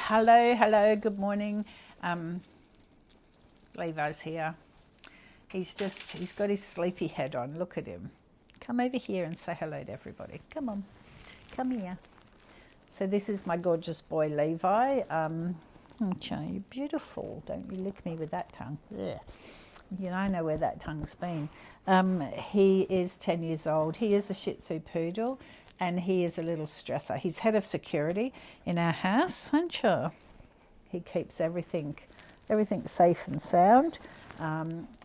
Hello, good morning. Levi's here. He's got his sleepy head on. Look at him. Come over here and say hello to everybody. Come on, come here. So this is my gorgeous boy, Levi. You're beautiful. Don't you lick me with that tongue. Ugh. You know, I know where that tongue's been. He is 10 years old. He is a Shih Tzu poodle, and he is a little stresser. He's head of security in our house, aren't you? He keeps everything safe and sound.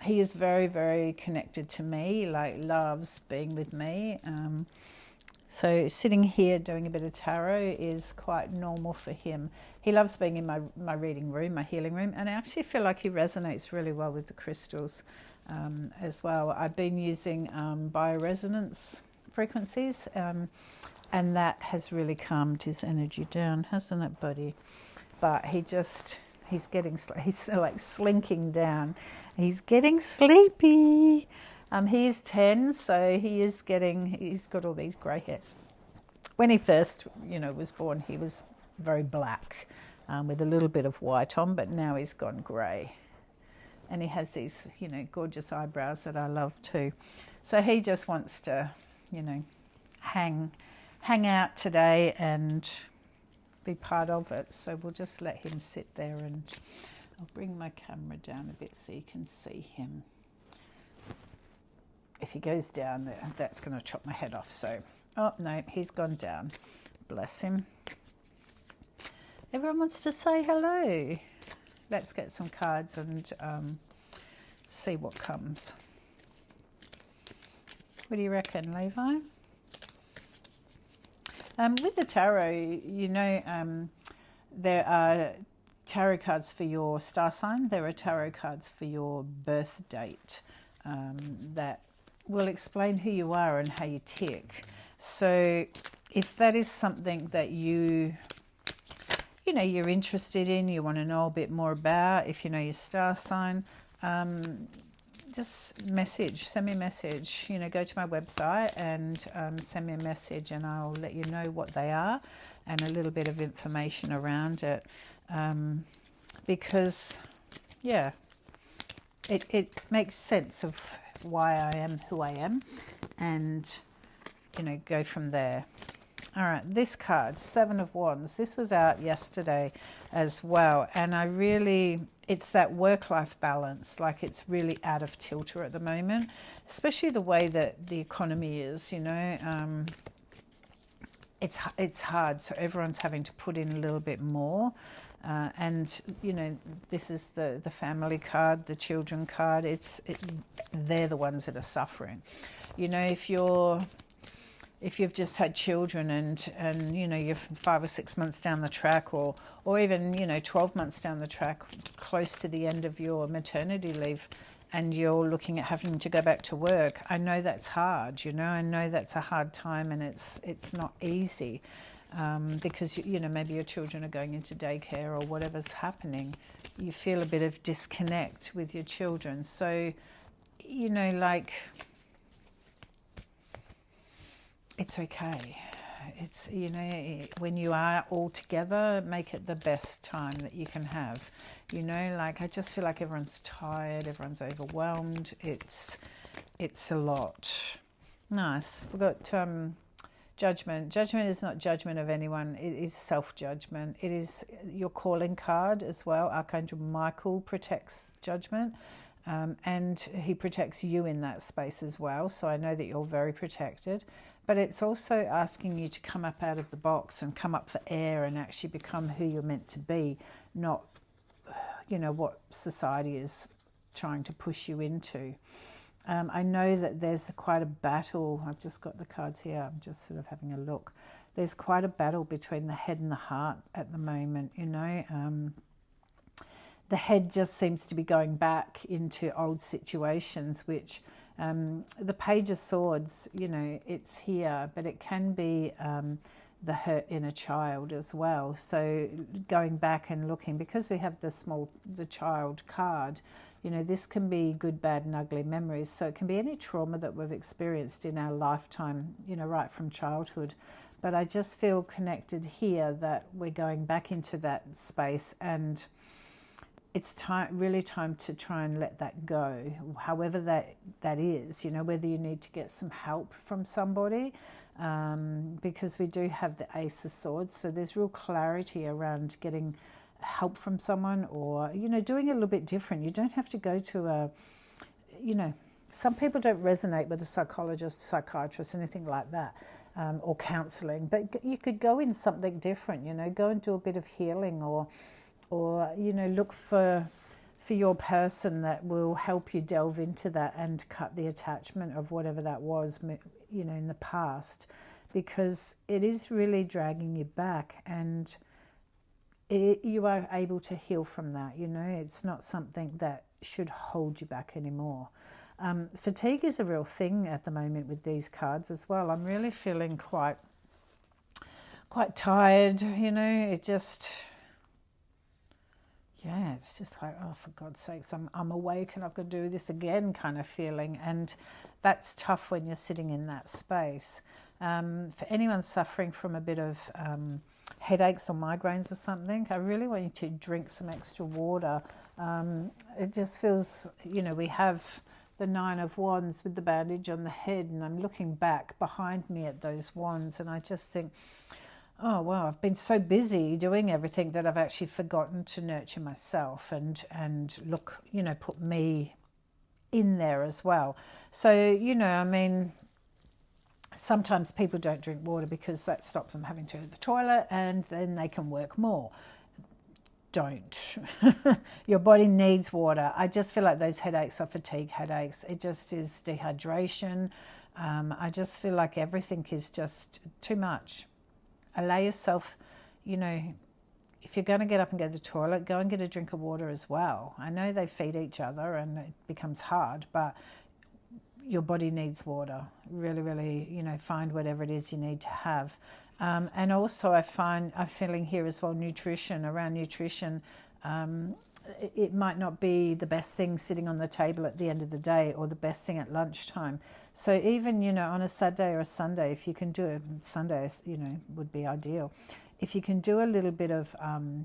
He is very, very connected to me, like loves being with me. So sitting here doing a bit of tarot is quite normal for him. He loves being in my reading room, my healing room, and I actually feel like he resonates really well with the crystals as well. I've been using bioresonance frequencies, and that has really calmed his energy down, hasn't it, buddy? But he's like slinking down. He's getting sleepy. He is 10, so he's got all these grey hairs. When he first, was born, he was very black with a little bit of white on, but now he's gone grey. And he has these, gorgeous eyebrows that I love too. So he just wants to, hang out today and be part of it. So we'll just let him sit there, and I'll bring my camera down a bit so you can see him. If he goes down there, that's going to chop my head off. So, oh no, he's gone down. Bless him. Everyone wants to say hello. Let's get some cards and see what comes. What do you reckon, Levi? With the tarot, there are tarot cards for your star sign. There are tarot cards for your birth date that will explain who you are and how you tick. So if that is something that you're interested in, you want to know a bit more about, if you know your star sign, just send me a message. Go to my website and send me a message, and I'll let you know what they are and a little bit of information around it. Because, yeah, it makes sense of why I am who I am, and, go from there. All right, this card, Seven of Wands, this was out yesterday as well, and it's that work-life balance. Like, it's really out of kilter at the moment, especially the way that the economy is, it's hard, so everyone's having to put in a little bit more. And this is the family card, the children card. They're the ones that are suffering. If you've just had children and you're 5 or 6 months down the track, or even 12 months down the track, close to the end of your maternity leave, and you're looking at having to go back to work, I know that's hard. I know that's a hard time, and it's not easy. Because maybe your children are going into daycare or whatever's happening, you feel a bit of disconnect with your children. So it's okay. It's when you are all together, make it the best time that you can have. I just feel like everyone's tired, everyone's overwhelmed. It's a lot. Nice. We've got Judgment. Judgment is not judgment of anyone. It is self-judgment. It is your calling card as well. Archangel Michael protects judgment, and he protects you in that space as well. So I know that you're very protected. But it's also asking you to come up out of the box and come up for air and actually become who you're meant to be, not, what society is trying to push you into. I know that there's quite a battle. I've just got the cards here. I'm just sort of having a look. There's quite a battle between the head and the heart at the moment, The head just seems to be going back into old situations, which the Page of Swords, it's here, but it can be the hurt in a child as well. So going back and looking, because we have the child card, this can be good, bad and ugly memories. So it can be any trauma that we've experienced in our lifetime, right from childhood. But I just feel connected here that we're going back into that space, and it's really time to try and let that go, however that is, you know, whether you need to get some help from somebody, because we do have the Ace of Swords, so there's real clarity around getting help from someone, or, you know, doing it a little bit different. You don't have to go to a, you know, some people don't resonate with a psychologist, psychiatrist, anything like that, or counselling, but you could go in something different, you know, go and do a bit of healing, or you know, look for your person that will help you delve into that and cut the attachment of whatever that was, you know, in the past, because it is really dragging you back, and you are able to heal from that. You know, it's not something that should hold you back anymore. Fatigue is a real thing at the moment with these cards as well. I'm really feeling quite tired, you know. It just, yeah, it's just like, oh, for God's sakes, I'm awake and I've got to do this again kind of feeling. And that's tough when you're sitting in that space. For anyone suffering from a bit of headaches or migraines or something, I really want you to drink some extra water. It just feels, you know, we have the Nine of Wands with the bandage on the head, and I'm looking back behind me at those wands, and I just think, oh wow, I've been so busy doing everything that I've actually forgotten to nurture myself and look, you know, put me in there as well. So, you know, I mean, sometimes people don't drink water because that stops them having to go to the toilet, and then they can work more. Don't. Your body needs water. I just feel like those headaches are fatigue headaches. It just is dehydration. I just feel like everything is just too much. Allow yourself, you know, if you're going to get up and go to the toilet, go and get a drink of water as well. I know they feed each other and it becomes hard, but your body needs water. Really, really, you know, find whatever it is you need to have. And also I'm feeling here as well, around nutrition. It might not be the best thing sitting on the table at the end of the day, or the best thing at lunchtime. So even, you know, on a Saturday or a Sunday, if you can do it, Sunday, you know, would be ideal. If you can do a little bit of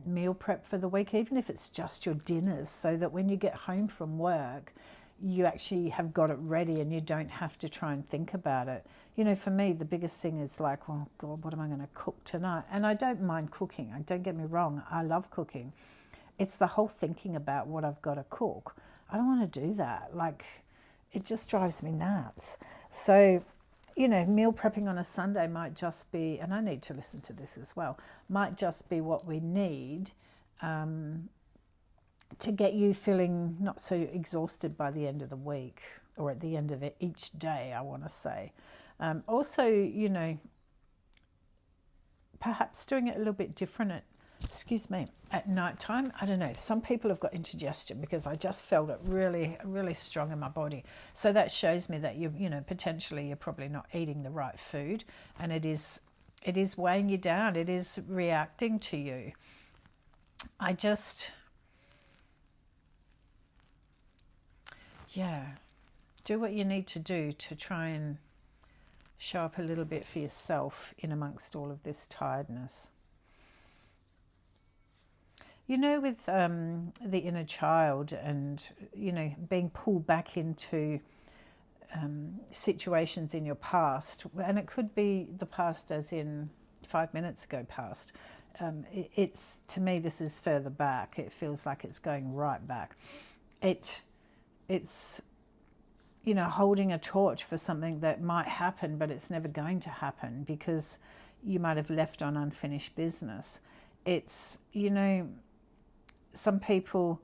meal prep for the week, even if it's just your dinners, so that when you get home from work, you actually have got it ready and you don't have to try and think about it. You know, for me, the biggest thing is like, oh God, what am I going to cook tonight? And I don't mind cooking. Don't get me wrong. I love cooking. It's the whole thinking about what I've got to cook. I don't want to do that. Like, it just drives me nuts. So, you know, meal prepping on a Sunday might just be, and I need to listen to this as well, might just be what we need to get you feeling not so exhausted by the end of the week, or at the end of it each day, I want to say. Also, you know, perhaps doing it a little bit different at night time. I don't know. Some people have got indigestion, because I just felt it really, really strong in my body. So that shows me that you know, potentially you're probably not eating the right food, and it is weighing you down. It is reacting to you. Yeah, do what you need to do to try and show up a little bit for yourself in amongst all of this tiredness. You know, with the inner child, and, you know, being pulled back into situations in your past, and it could be the past as in 5 minutes ago past. It's, to me, this is further back. It feels like it's going right back. It's, you know, holding a torch for something that might happen, but it's never going to happen because you might have left on unfinished business. It's, you know, some people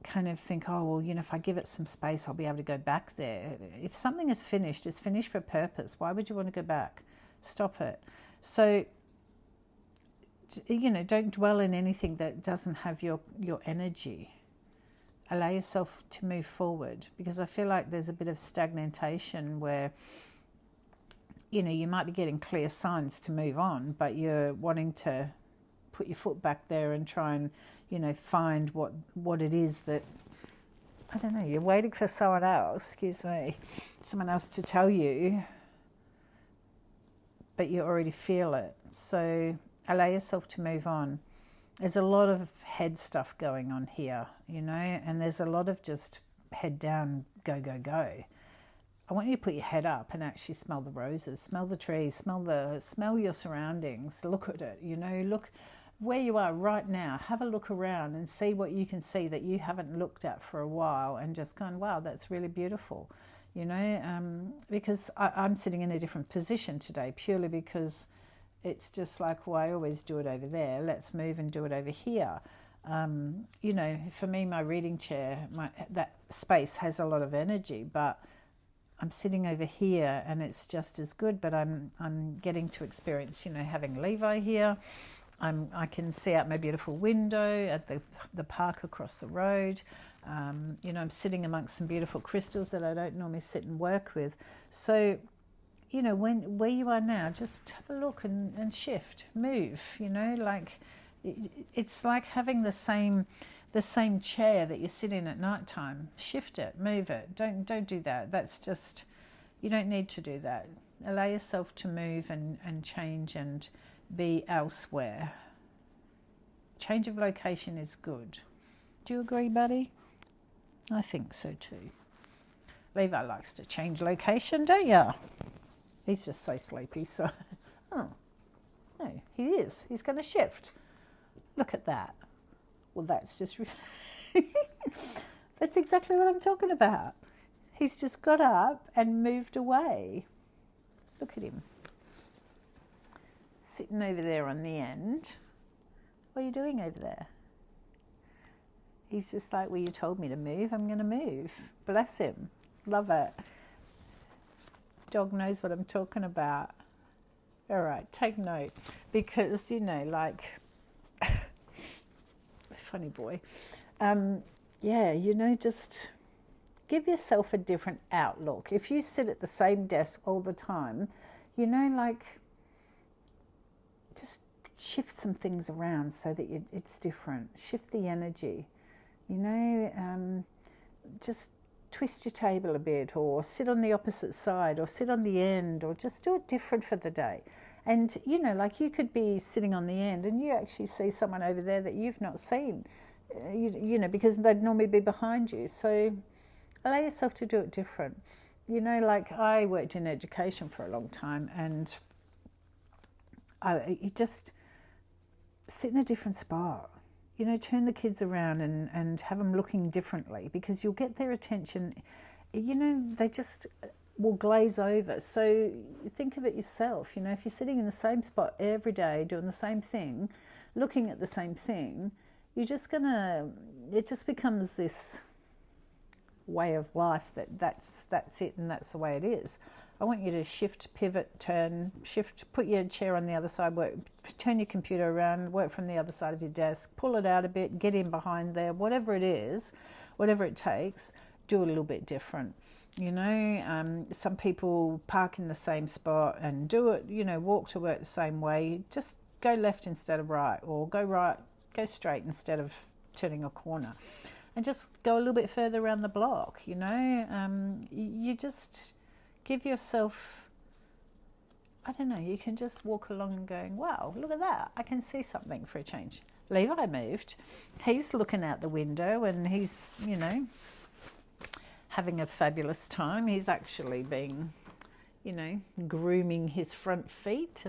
kind of think, oh, well, you know, if I give it some space, I'll be able to go back there. If something is finished, it's finished for a purpose. Why would you want to go back? Stop it. So, you know, don't dwell in anything that doesn't have your energy. Allow yourself to move forward, because I feel like there's a bit of stagnation where, you know, you might be getting clear signs to move on, but you're wanting to put your foot back there and try and, you know, find what it is that, I don't know, you're waiting for someone else to tell you but you already feel it. So allow yourself to move on. There's a lot of head stuff going on here, you know, and there's a lot of just head down, go, go, go. I want you to put your head up and actually smell the roses, smell the trees, smell your surroundings, look at it, you know, look where you are right now, have a look around and see what you can see that you haven't looked at for a while, and just going, wow, that's really beautiful, you know, because I'm sitting in a different position today purely because it's just like, well, I always do it over there, let's move and do it over here. You know, for me, my reading chair, that space has a lot of energy, but I'm sitting over here and it's just as good, but I'm getting to experience, you know, having Levi here. I can see out my beautiful window at the park across the road. You know, I'm sitting amongst some beautiful crystals that I don't normally sit and work with. So, you know, where you are now, just have a look and shift, move, you know, like it's like having the same chair that you sit in at night time. Shift it, move it. Don't do that. That's just, you don't need to do that. Allow yourself to move and change and be elsewhere. Change of location is good. Do you agree, buddy? I think so too. Levi likes to change location, don't you? He's just so sleepy, so oh no, he is. He's going to shift. Look at that. Well, that's just that's exactly what I'm talking about. He's just got up and moved away. Look at him. Sitting over there on the end. What are you doing over there? He's just like, well, you told me to move, I'm going to move. Bless him. Love it. Dog knows what I'm talking about. All right, take note. Because, you know, like, funny boy. Yeah, you know, just give yourself a different outlook. If you sit at the same desk all the time, you know, like, just shift some things around so that it's different. Shift the energy, you know, just twist your table a bit, or sit on the opposite side, or sit on the end, or just do it different for the day. And, you know, like, you could be sitting on the end and you actually see someone over there that you've not seen, you know, because they'd normally be behind you. So allow yourself to do it different. You know, like, I worked in education for a long time, and you just sit in a different spot. You know, turn the kids around and have them looking differently, because you'll get their attention. You know, they just will glaze over. So think of it yourself. You know, if you're sitting in the same spot every day, doing the same thing, looking at the same thing, you're just gonna, it just becomes this way of life that's it, and that's the way it is. I want you to shift, pivot, turn, shift, put your chair on the other side, turn your computer around, work from the other side of your desk, pull it out a bit, get in behind there, whatever it is, whatever it takes, do a little bit different. You know, some people park in the same spot and do it, you know, walk to work the same way. Just go left instead of right, or go right, go straight instead of turning a corner. And just go a little bit further around the block, you know. You just give yourself, I don't know, you can just walk along and going, wow, look at that. I can see something for a change. Levi moved. He's looking out the window and he's, you know, having a fabulous time. He's actually been, you know, grooming his front feet,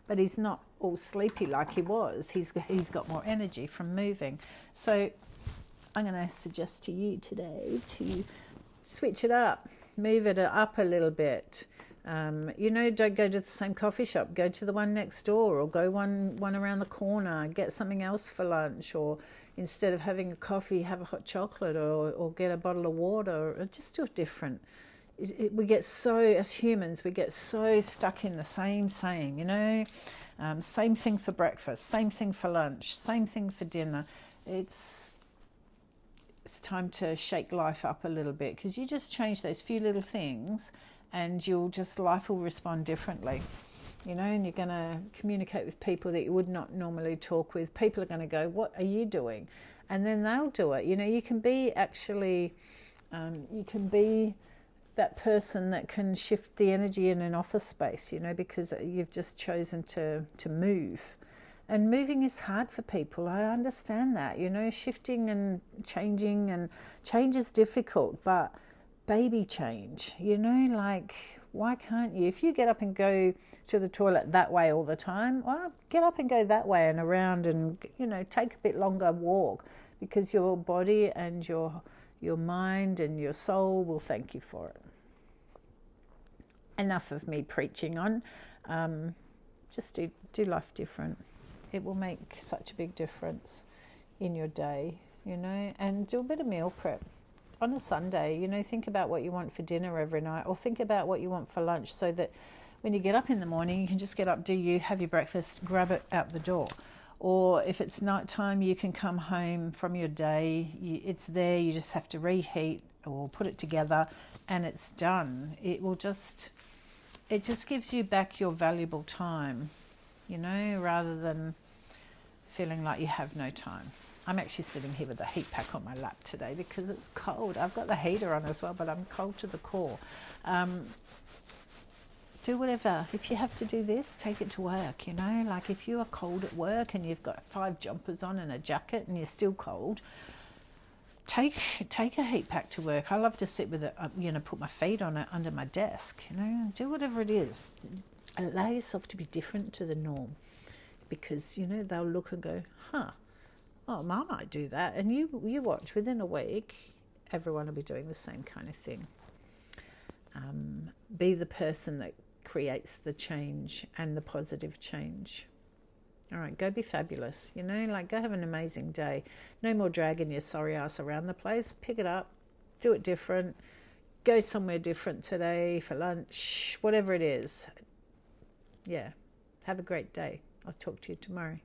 but he's not all sleepy like he was. He's got more energy from moving. So I'm going to suggest to you today to switch it up, move it up a little bit. You know, don't go to the same coffee shop. Go to the one next door, or go one around the corner. Get something else for lunch, or instead of having a coffee, have a hot chocolate, or get a bottle of water, or just do it different. We get so, as humans, we get so stuck in the same, you know, same thing for breakfast, same thing for lunch, same thing for dinner. It's time to shake life up a little bit, because you just change those few little things and life will respond differently, you know, and you're going to communicate with people that you would not normally talk with. People are going to go, what are you doing? And then they'll do it. You know, you can be actually, you can be that person that can shift the energy in an office space, you know, because you've just chosen to move. And moving is hard for people. I understand that, you know, shifting and change is difficult, but baby change, you know, like, why can't you? If you get up and go to the toilet that way all the time, well, get up and go that way and around and, you know, take a bit longer walk, because your body and your mind and your soul will thank you for it. Enough of me preaching on. Just do life different. It will make such a big difference in your day, you know, and do a bit of meal prep. On a Sunday, you know, think about what you want for dinner every night, or think about what you want for lunch, so that when you get up in the morning, you can just get up, have your breakfast, grab it out the door. Or if it's night time, you can come home from your day, it's there, you just have to reheat or put it together and it's done. It just gives you back your valuable time, you know, rather than feeling like you have no time. I'm actually sitting here with a heat pack on my lap today because it's cold. I've got the heater on as well, but I'm cold to the core. Do whatever. If you have to do this, take it to work, you know. Like, if you are cold at work and you've got 5 jumpers on and a jacket and you're still cold, take a heat pack to work. I love to sit with it, you know, put my feet on it under my desk, you know. Do whatever it is. Allow yourself to be different to the norm, because, you know, they'll look and go, huh, oh, Mum might do that. And you watch, within a week, everyone will be doing the same kind of thing. Be the person that creates the change and the positive change. All right, go be fabulous, you know, like, go have an amazing day. No more dragging your sorry ass around the place. Pick it up, do it different, go somewhere different today for lunch, whatever it is. Yeah, have a great day. I'll talk to you tomorrow.